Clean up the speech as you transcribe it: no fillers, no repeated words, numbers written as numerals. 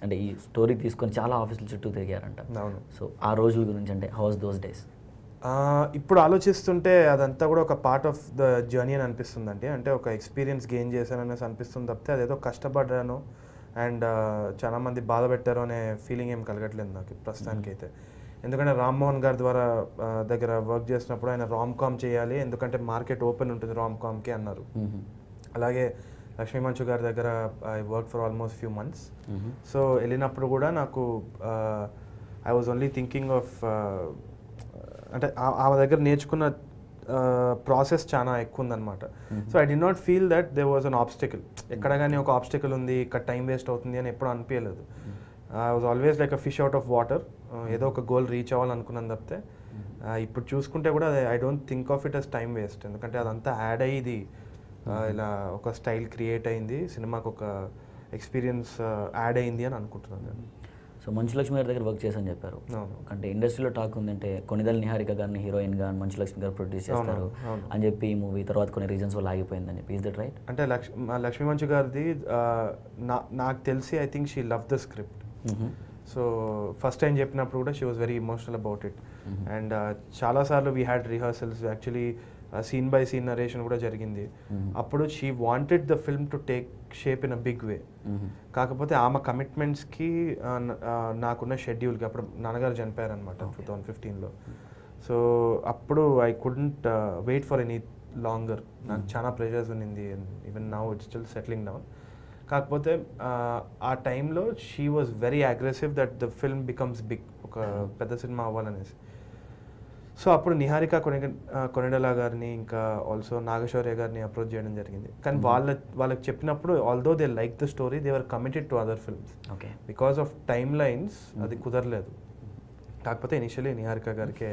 అంటే ఈ స్టోరీ తీసుకొని చాలా ఆఫీసుల చుట్టూ తిరిగారంట. అవును. సో ఆ రోజుల గురించి అంటే హౌస్ దోస్ డేస్? ఇప్పుడు ఆలోచిస్తుంటే అదంతా కూడా ఒక పార్ట్ ఆఫ్ ద జర్నీ అని అనిపిస్తుందండి. అంటే ఒక ఎక్స్పీరియన్స్ గెయిన్ చేశాననేసి అనిపిస్తుంది తప్పితే అదేదో కష్టపడ్డాను అండ్ చాలామంది బాధ పెట్టారు అనే ఫీలింగ్ ఏం కలగట్లేదు నాకు ప్రస్తుతానికైతే. ఎందుకంటే రామ్మోహన్ గారి ద్వారా దగ్గర వర్క్ చేసినప్పుడు ఆయన రామ్ కామ్ చేయాలి, ఎందుకంటే మార్కెట్ ఓపెన్ ఉంటుంది రామ్ కామ్కి అన్నారు. అలాగే లక్ష్మీ మంచు గారి దగ్గర I work for almost few months. So వెళ్ళినప్పుడు కూడా నాకు I was only thinking of అంటే ఆమె దగ్గర నేర్చుకున్న ప్రాసెస్ చాలా ఎక్కువ ఉందన్నమాట. So I did not feel that they was an obstacle. ఎక్కడ కానీ ఒక ఆబ్స్టికల్ ఉంది, ఇక్కడ టైం వేస్ట్ అవుతుంది అని ఎప్పుడు అనిపించలేదు. I was always like a fish out of water. ఏదో ఒక గోల్ రీచ్ అవ్వాలనుకున్నాను తప్పితే ఇప్పుడు చూసుకుంటే కూడా I don't think of it as time waste. ఎందుకంటే అదంతా యాడ్ అయ్యి ఇలా ఒక స్టైల్ క్రియేట్ అయింది, సినిమాకి ఒక ఎక్స్పీరియన్స్ యాడ్ అయింది అని అనుకుంటున్నాను నేను. సో మంచు లక్ష్మి గారి దగ్గర వర్క్ చేశాను చెప్పారు. అంటే ఇండస్ట్రీలో టాక్ ఉందంటే కొనిదెల నిహారిక గారిని హీరోయిన్గా మంచు లక్ష్మి గారు ప్రొడ్యూస్ చేస్తారు అని చెప్పి ఈ మూవీ తర్వాత కొన్ని రీజన్స్ వల్ల ఆగిపోయిందని చెప్పి. Is that right? అంటే లక్ష్మీ మంచు గారిది నాకు తెలిసి I think she love the script. So first time చెప్పినప్పుడు కూడా she was very emotional about it. And చాలాసార్లు we had rehearsals, actually scene by scene narration కూడా జరిగింది. అప్పుడు she wanted the film to take shape in a big way. కాకపోతే ఆమె కమిట్మెంట్స్కి నాకున్న షెడ్యూల్కి అప్పుడు నాన్నగారు చనిపోయారనమాట 2015లో. సో అప్పుడు I couldn't wait for any longer. నాకు చాలా ప్రెషర్స్ ఉన్నింది. Even now it's still settling down. కాకపోతే ఆ టైంలో she was very aggressive that the film becomes big, ఒక పెద్ద సినిమా అవ్వాలనేసి. సో అప్పుడు నిహారిక కొనిడెల గారిని ఇంకా ఆల్సో నాగశౌర్య గారిని అప్రోచ్ చేయడం జరిగింది. కానీ వాళ్ళకి చెప్పినప్పుడు although they like the story, they were committed to other films. Because of time lines అది కుదరలేదు. కాకపోతే ఇనిషియలీ నిహారిక గారికే